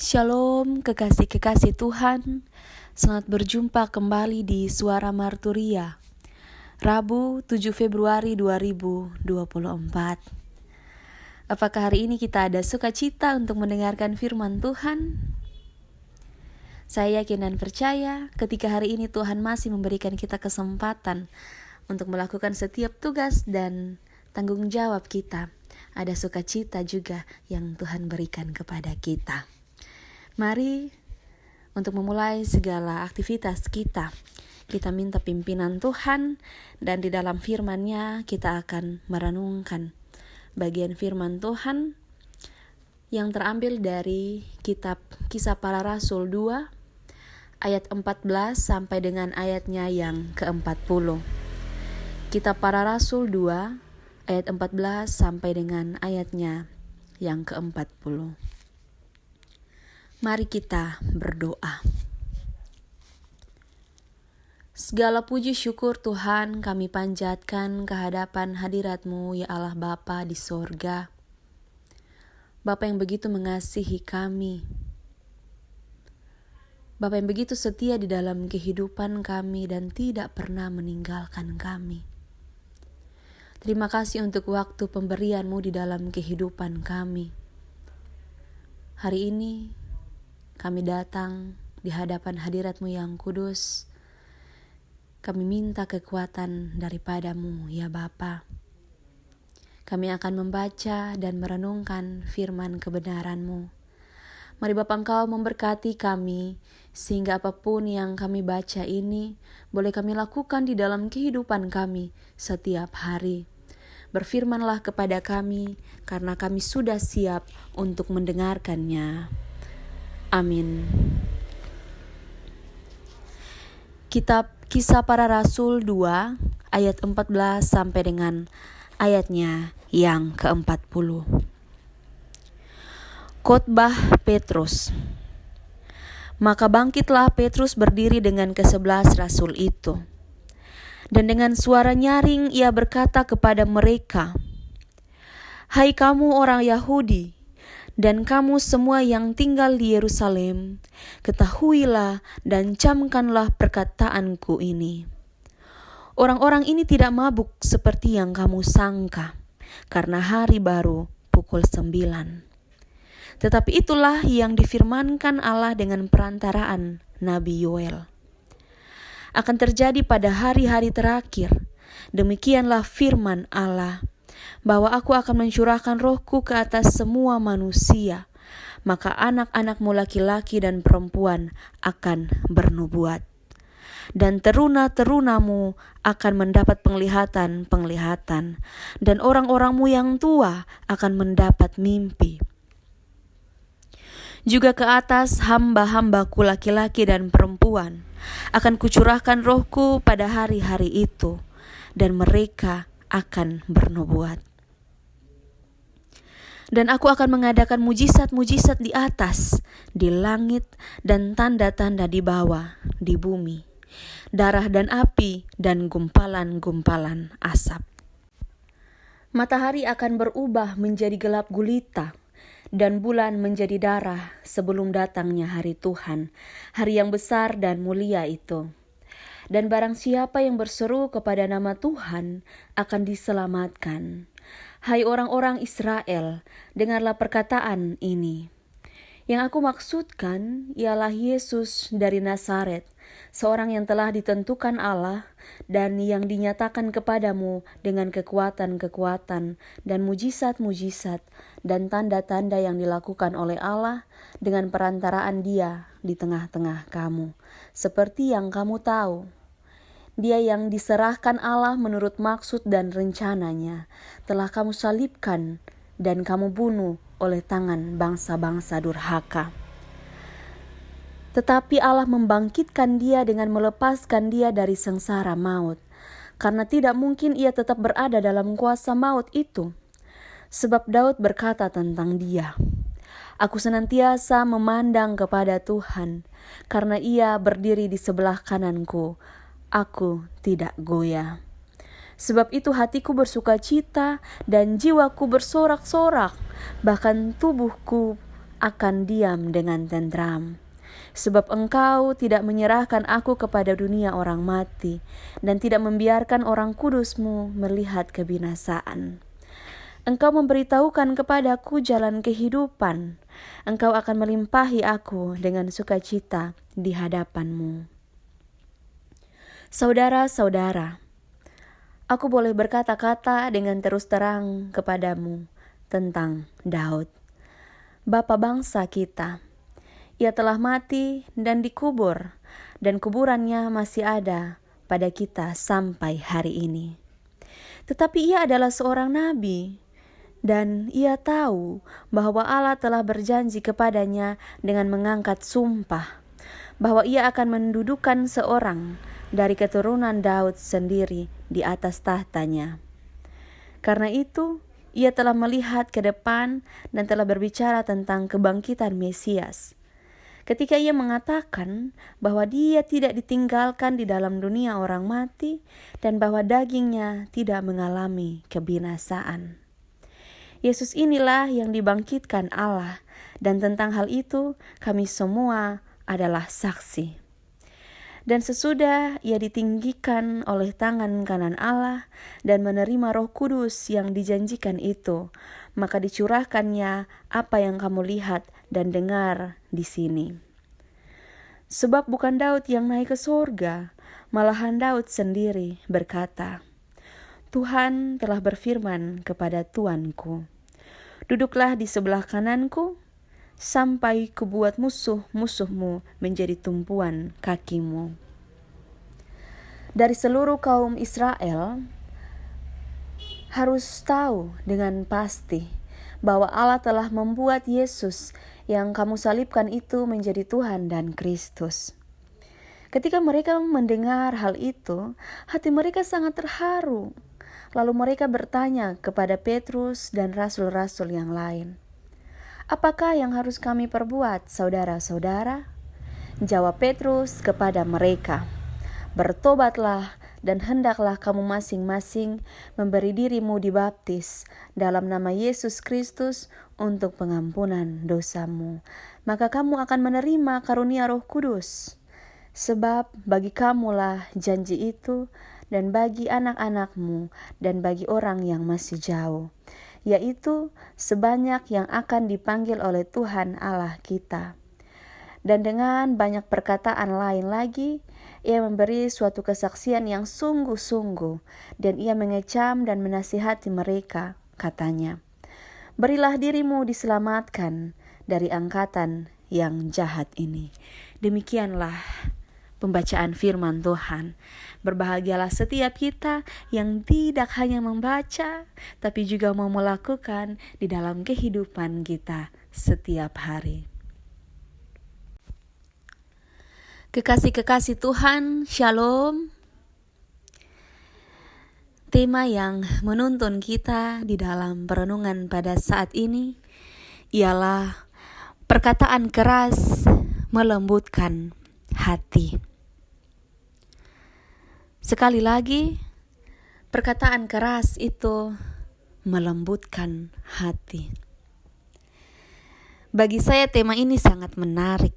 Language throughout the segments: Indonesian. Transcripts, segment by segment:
Shalom kekasih-kekasih Tuhan, selamat berjumpa kembali di Suara Marturia, Rabu 7 Februari 2024. Apakah hari ini kita ada sukacita untuk mendengarkan firman Tuhan? Saya yakin dan percaya ketika hari ini Tuhan masih memberikan kita kesempatan untuk melakukan setiap tugas dan tanggung jawab kita. Ada sukacita juga yang Tuhan berikan kepada kita. Mari untuk memulai segala aktivitas kita minta pimpinan Tuhan, dan di dalam firman-Nya kita akan merenungkan bagian firman Tuhan yang terambil dari kitab Kisah Para Rasul 2 ayat 14 sampai dengan ayatnya yang ke-40. Kitab Para Rasul 2 ayat 14 sampai dengan ayatnya yang ke-40. Mari kita berdoa. Segala puji syukur Tuhan kami panjatkan kehadapan hadirat-Mu ya Allah Bapa di sorga. Bapa yang begitu mengasihi kami. Bapa yang begitu setia di dalam kehidupan kami dan tidak pernah meninggalkan kami. Terima kasih untuk waktu pemberian-Mu di dalam kehidupan kami. Hari ini kami datang di hadapan hadirat-Mu yang kudus. Kami minta kekuatan daripada-Mu ya Bapa. Kami akan membaca dan merenungkan firman kebenaran-Mu. Mari Bapa Engkau memberkati kami, sehingga apapun yang kami baca ini boleh kami lakukan di dalam kehidupan kami setiap hari. Berfirmanlah kepada kami, karena kami sudah siap untuk mendengarkannya. Amin. Kitab Kisah Para Rasul 2 ayat 14 sampai dengan ayatnya yang ke-40. Khotbah Petrus. Maka bangkitlah Petrus berdiri dengan ke-11 rasul itu. Dan dengan suara nyaring ia berkata kepada mereka, "Hai kamu orang Yahudi, dan kamu semua yang tinggal di Yerusalem, ketahuilah dan camkanlah perkataanku ini. Orang-orang ini tidak mabuk seperti yang kamu sangka, karena hari baru pukul 9. Tetapi itulah yang difirmankan Allah dengan perantaraan Nabi Yoel. Akan terjadi pada hari-hari terakhir, demikianlah firman Allah, bahwa aku akan mencurahkan rohku ke atas semua manusia, maka anak-anakmu laki-laki dan perempuan akan bernubuat. Dan teruna-terunamu akan mendapat penglihatan, dan orang-orangmu yang tua akan mendapat mimpi. Juga ke atas hamba-hambaku laki-laki dan perempuan akan kucurahkan rohku pada hari-hari itu, dan mereka akan bernubuat. Dan aku akan mengadakan mujizat-mujizat di atas, di langit, dan tanda-tanda di bawah, di bumi, darah dan api, dan gumpalan-gumpalan asap. Matahari akan berubah menjadi gelap gulita, dan bulan menjadi darah sebelum datangnya hari Tuhan, hari yang besar dan mulia itu. Dan barang siapa yang berseru kepada nama Tuhan akan diselamatkan. Hai orang-orang Israel, dengarlah perkataan ini. Yang aku maksudkan ialah Yesus dari Nazaret, seorang yang telah ditentukan Allah dan yang dinyatakan kepadamu dengan kekuatan-kekuatan dan mujizat-mujizat dan tanda-tanda yang dilakukan oleh Allah dengan perantaraan Dia di tengah-tengah kamu, seperti yang kamu tahu. Dia yang diserahkan Allah menurut maksud dan rencananya telah kamu salibkan dan kamu bunuh oleh tangan bangsa-bangsa durhaka. Tetapi Allah membangkitkan dia dengan melepaskan dia dari sengsara maut, karena tidak mungkin ia tetap berada dalam kuasa maut itu. Sebab Daud berkata tentang dia, "Aku senantiasa memandang kepada Tuhan, karena ia berdiri di sebelah kananku, aku tidak goyah. Sebab itu hatiku bersuka cita dan jiwaku bersorak-sorak, bahkan tubuhku akan diam dengan tentram. Sebab Engkau tidak menyerahkan aku kepada dunia orang mati, dan tidak membiarkan orang kudus-Mu melihat kebinasaan. Engkau memberitahukan kepadaku jalan kehidupan. Engkau akan melimpahi aku dengan sukacita di hadapan-Mu. Saudara-saudara, aku boleh berkata-kata dengan terus terang kepadamu tentang Daud, bapa bangsa kita. Ia telah mati dan dikubur, dan kuburannya masih ada pada kita sampai hari ini. Tetapi ia adalah seorang nabi, dan ia tahu bahwa Allah telah berjanji kepadanya dengan mengangkat sumpah bahwa ia akan mendudukan seorang dari keturunan Daud sendiri di atas tahtanya. Karena itu, ia telah melihat ke depan dan telah berbicara tentang kebangkitan Mesias. Ketika ia mengatakan bahwa dia tidak ditinggalkan di dalam dunia orang mati dan bahwa dagingnya tidak mengalami kebinasaan. Yesus inilah yang dibangkitkan Allah, dan tentang hal itu kami semua adalah saksi. Dan sesudah ia ditinggikan oleh tangan kanan Allah dan menerima Roh Kudus yang dijanjikan itu, maka dicurahkannya apa yang kamu lihat dan dengar di sini. Sebab bukan Daud yang naik ke sorga, malahan Daud sendiri berkata, Tuhan telah berfirman kepada Tuanku, duduklah di sebelah kananku, sampai kubuat musuh-musuhmu menjadi tumpuan kakimu. Dari seluruh kaum Israel harus tahu dengan pasti bahwa Allah telah membuat Yesus yang kamu salibkan itu menjadi Tuhan dan Kristus. Ketika mereka mendengar hal itu, hati mereka sangat terharu. Lalu mereka bertanya kepada Petrus dan rasul-rasul yang lain, apakah yang harus kami perbuat, saudara-saudara? Jawab Petrus kepada mereka, bertobatlah dan hendaklah kamu masing-masing memberi dirimu dibaptis dalam nama Yesus Kristus untuk pengampunan dosamu. Maka kamu akan menerima karunia Roh Kudus. Sebab bagi kamulah janji itu, dan bagi anak-anakmu, dan bagi orang yang masih jauh, yaitu sebanyak yang akan dipanggil oleh Tuhan Allah kita. Dan dengan banyak perkataan lain lagi, ia memberi suatu kesaksian yang sungguh-sungguh, dan ia mengecam dan menasihati mereka, katanya, berilah dirimu diselamatkan dari angkatan yang jahat ini. Demikianlah pembacaan firman Tuhan. Berbahagialah setiap kita yang tidak hanya membaca, tapi juga mau melakukan di dalam kehidupan kita setiap hari. Kekasih-kekasih Tuhan, Shalom. Tema yang menuntun kita di dalam perenungan pada saat ini ialah perkataan keras melembutkan hati. Sekali lagi, perkataan keras itu melembutkan hati. Bagi saya tema ini sangat menarik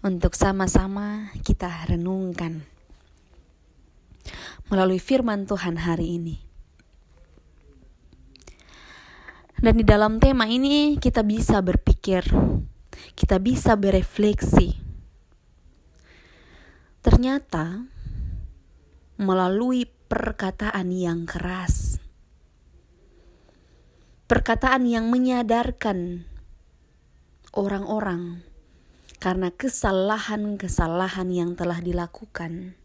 untuk sama-sama kita renungkan melalui firman Tuhan hari ini. Dan di dalam tema ini kita bisa berpikir, kita bisa berefleksi. Ternyata melalui perkataan yang keras, perkataan yang menyadarkan orang-orang karena kesalahan-kesalahan yang telah dilakukan,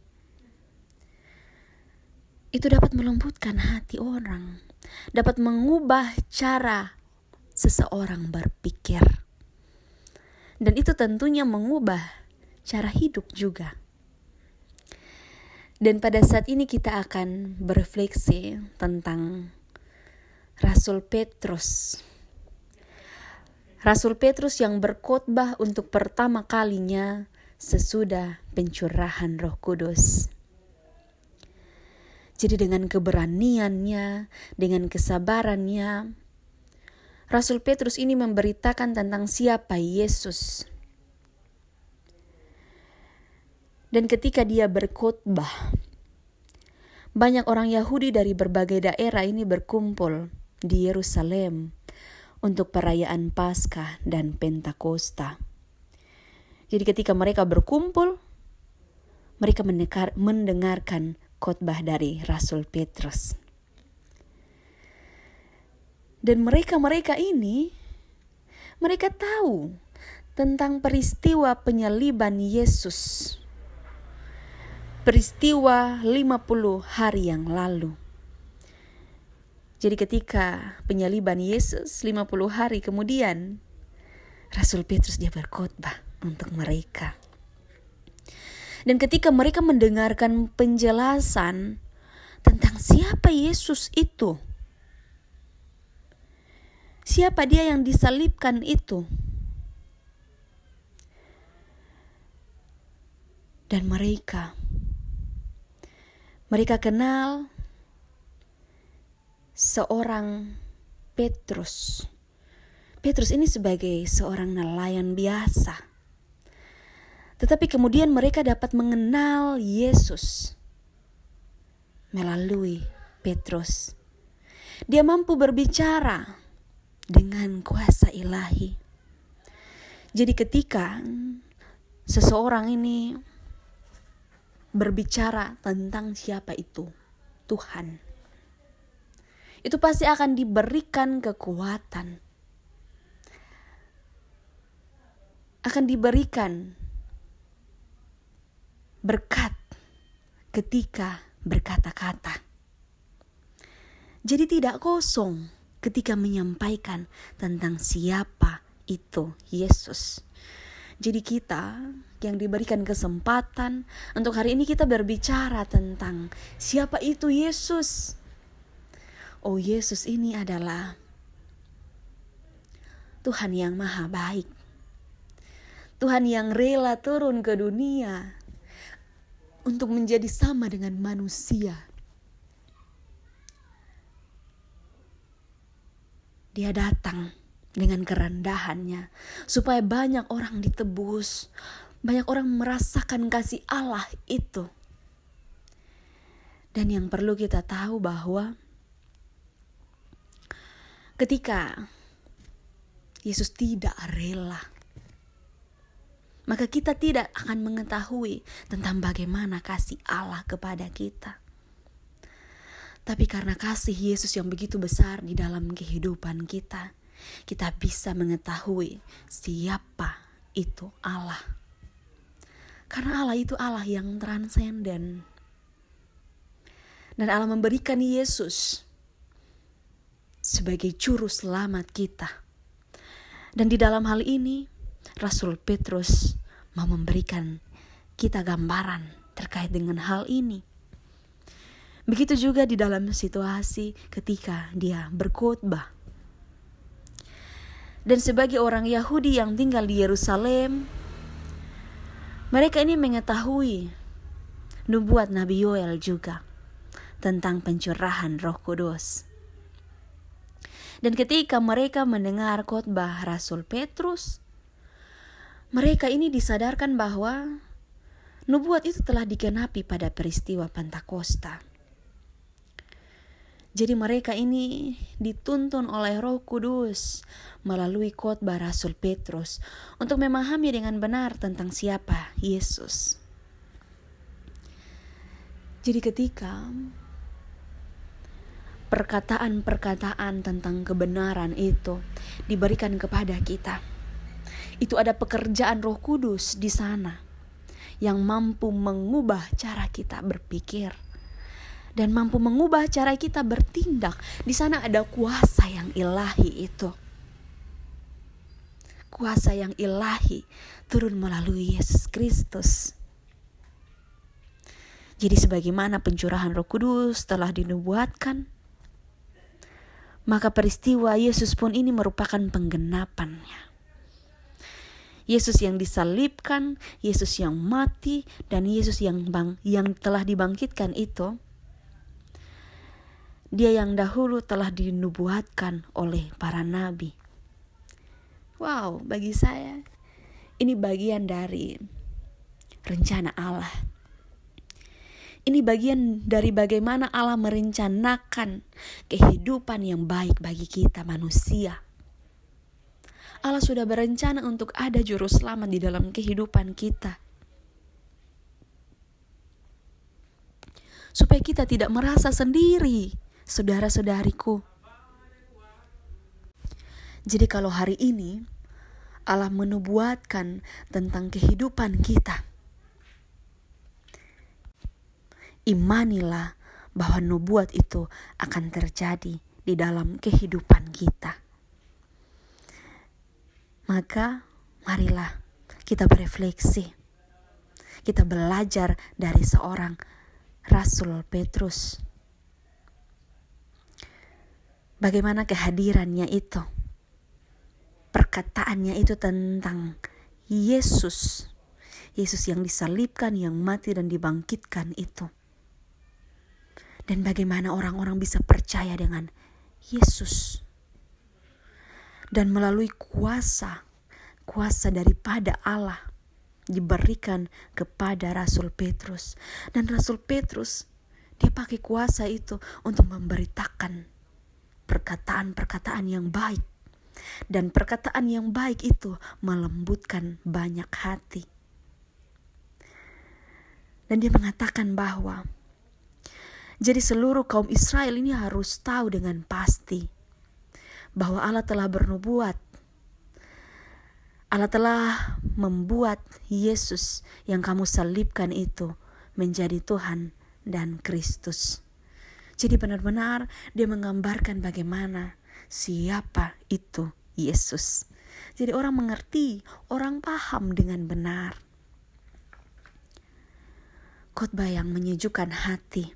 itu dapat melembutkan hati orang, dapat mengubah cara seseorang berpikir, dan itu tentunya mengubah cara hidup juga. Dan pada saat ini kita akan berefleksi tentang Rasul Petrus. Rasul Petrus yang berkhotbah untuk pertama kalinya sesudah pencurahan Roh Kudus. Jadi dengan keberaniannya, dengan kesabarannya, Rasul Petrus ini memberitakan tentang siapa Yesus. Dan ketika dia berkhotbah, banyak orang Yahudi dari berbagai daerah ini berkumpul di Yerusalem untuk perayaan Paskah dan Pentakosta. Jadi ketika mereka berkumpul, mereka mendengarkan khotbah dari Rasul Petrus. Dan mereka ini, mereka tahu tentang peristiwa penyaliban Yesus. Peristiwa 50 hari yang lalu. Jadi ketika penyaliban Yesus 50 hari kemudian, Rasul Petrus dia berkhotbah untuk mereka. Dan ketika mereka mendengarkan penjelasan tentang siapa Yesus itu, siapa dia yang disalibkan itu, dan mereka kenal seorang Petrus. Petrus ini sebagai seorang nelayan biasa. Tetapi kemudian mereka dapat mengenal Yesus melalui Petrus. Dia mampu berbicara dengan kuasa ilahi. Jadi ketika seseorang ini berbicara tentang siapa itu Tuhan, itu pasti akan diberikan kekuatan, akan diberikan berkat ketika berkata-kata. Jadi tidak kosong ketika menyampaikan tentang siapa itu Yesus. Jadi kita yang diberikan kesempatan untuk hari ini kita berbicara tentang siapa itu Yesus. Oh, Yesus ini adalah Tuhan yang maha baik. Tuhan yang rela turun ke dunia untuk menjadi sama dengan manusia. Dia datang dengan kerendahannya supaya banyak orang ditebus, banyak orang merasakan kasih Allah itu. Dan yang perlu kita tahu bahwa ketika Yesus tidak rela, maka kita tidak akan mengetahui tentang bagaimana kasih Allah kepada kita. Tapi karena kasih Yesus yang begitu besar di dalam kehidupan kita, kita bisa mengetahui siapa itu Allah. Karena Allah itu Allah yang transenden. Dan Allah memberikan Yesus sebagai juru selamat kita. Dan di dalam hal ini, Rasul Petrus mau memberikan kita gambaran terkait dengan hal ini. Begitu juga di dalam situasi ketika dia berkhotbah. Dan sebagai orang Yahudi yang tinggal di Yerusalem, mereka ini mengetahui nubuat Nabi Yoel juga tentang pencurahan Roh Kudus. Dan ketika mereka mendengar khotbah Rasul Petrus, mereka ini disadarkan bahwa nubuat itu telah digenapi pada peristiwa Pentakosta. Jadi mereka ini dituntun oleh Roh Kudus melalui khotbah Rasul Petrus untuk memahami dengan benar tentang siapa Yesus. Jadi ketika perkataan-perkataan tentang kebenaran itu diberikan kepada kita, itu ada pekerjaan Roh Kudus di sana yang mampu mengubah cara kita berpikir dan mampu mengubah cara kita bertindak. Di sana ada kuasa yang ilahi itu. Kuasa yang ilahi turun melalui Yesus Kristus. Jadi sebagaimana pencurahan Roh Kudus telah dinubuatkan, maka peristiwa Yesus pun ini merupakan penggenapannya. Yesus yang disalibkan, Yesus yang mati, dan Yesus yang telah dibangkitkan itu, Dia yang dahulu telah dinubuatkan oleh para nabi. Wow, bagi saya ini bagian dari rencana Allah. Ini bagian dari bagaimana Allah merencanakan kehidupan yang baik bagi kita manusia. Allah sudah berencana untuk ada juru selamat di dalam kehidupan kita, supaya kita tidak merasa sendiri, saudara-saudariku. Jadi kalau hari ini Allah menubuatkan tentang kehidupan kita, imanilah bahwa nubuat itu akan terjadi di dalam kehidupan kita. Maka marilah kita berefleksi. Kita belajar dari seorang Rasul Petrus. Bagaimana kehadirannya itu, perkataannya itu tentang Yesus. Yesus yang disalibkan, yang mati dan dibangkitkan itu. Dan bagaimana orang-orang bisa percaya dengan Yesus. Dan melalui kuasa daripada Allah diberikan kepada Rasul Petrus. Dan Rasul Petrus, dia pakai kuasa itu untuk memberitakan perkataan-perkataan yang baik. Dan perkataan yang baik itu melembutkan banyak hati. Dan dia mengatakan bahwa jadi seluruh kaum Israel ini harus tahu dengan pasti bahwa Allah telah bernubuat. Allah telah membuat Yesus yang kamu salibkan itu menjadi Tuhan dan Kristus. Jadi benar-benar dia menggambarkan bagaimana siapa itu Yesus. Jadi orang mengerti, orang paham dengan benar. Khotbah yang menyejukkan hati,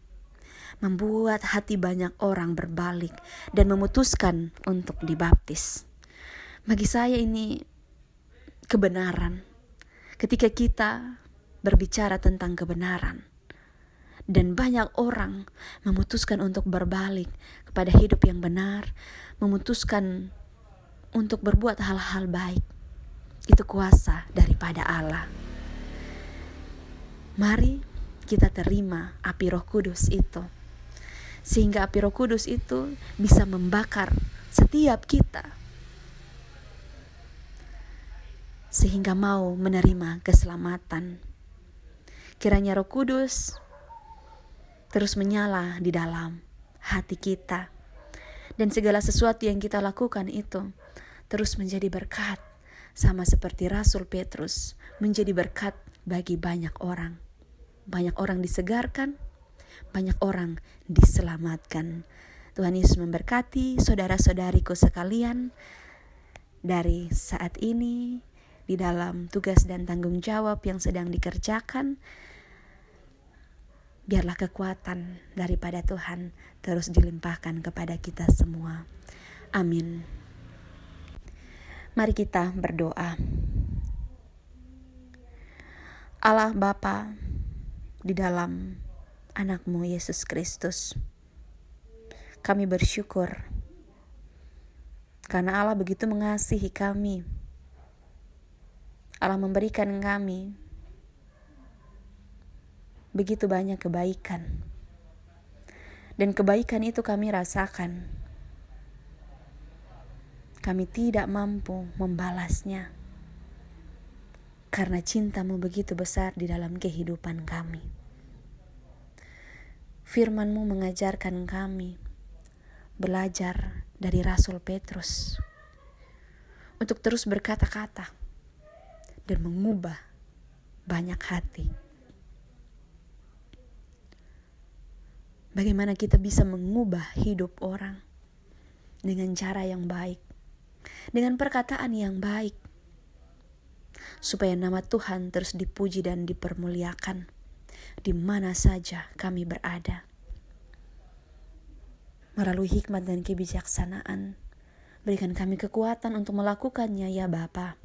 membuat hati banyak orang berbalik dan memutuskan untuk dibaptis. Bagi saya ini kebenaran. Ketika kita berbicara tentang kebenaran dan banyak orang memutuskan untuk berbalik kepada hidup yang benar, memutuskan untuk berbuat hal-hal baik, itu kuasa daripada Allah. Mari kita terima api Roh Kudus itu, sehingga api Roh Kudus itu bisa membakar setiap kita, sehingga mau menerima keselamatan. Kiranya Roh Kudus terus menyala di dalam hati kita, dan segala sesuatu yang kita lakukan itu terus menjadi berkat, sama seperti Rasul Petrus menjadi berkat bagi banyak orang. Banyak orang disegarkan, banyak orang diselamatkan. Tuhan Yesus memberkati saudara-saudariku sekalian dari saat ini di dalam tugas dan tanggung jawab yang sedang dikerjakan. Biarlah kekuatan daripada Tuhan terus dilimpahkan kepada kita semua. Amin. Mari kita berdoa. Allah Bapa, di dalam anak-Mu Yesus Kristus, kami bersyukur karena Allah begitu mengasihi kami. Allah memberikan kami begitu banyak kebaikan, dan kebaikan itu kami rasakan. Kami tidak mampu membalasnya karena cinta-Mu begitu besar di dalam kehidupan kami. Firman-Mu mengajarkan kami belajar dari Rasul Petrus untuk terus berkata-kata dan mengubah banyak hati. Bagaimana kita bisa mengubah hidup orang dengan cara yang baik, dengan perkataan yang baik, supaya nama Tuhan terus dipuji dan dipermuliakan di mana saja kami berada. Melalui hikmat dan kebijaksanaan, berikan kami kekuatan untuk melakukannya ya Bapa,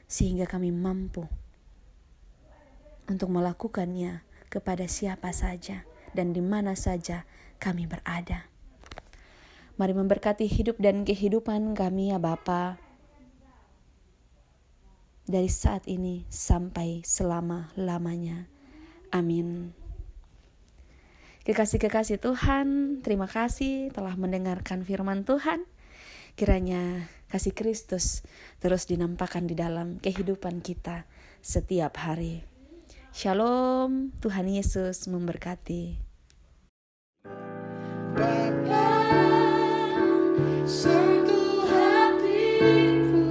sehingga kami mampu untuk melakukannya kepada siapa saja dan di mana saja kami berada. Mari memberkati hidup dan kehidupan kami ya Bapa. dari saat ini sampai selama-lamanya. Amin. Kekasih-kekasih Tuhan, terima kasih telah mendengarkan firman Tuhan. Kiranya kasih Kristus terus dinampakkan di dalam kehidupan kita setiap hari. Shalom, Tuhan Yesus memberkati. Bapa, sentuh hatiku.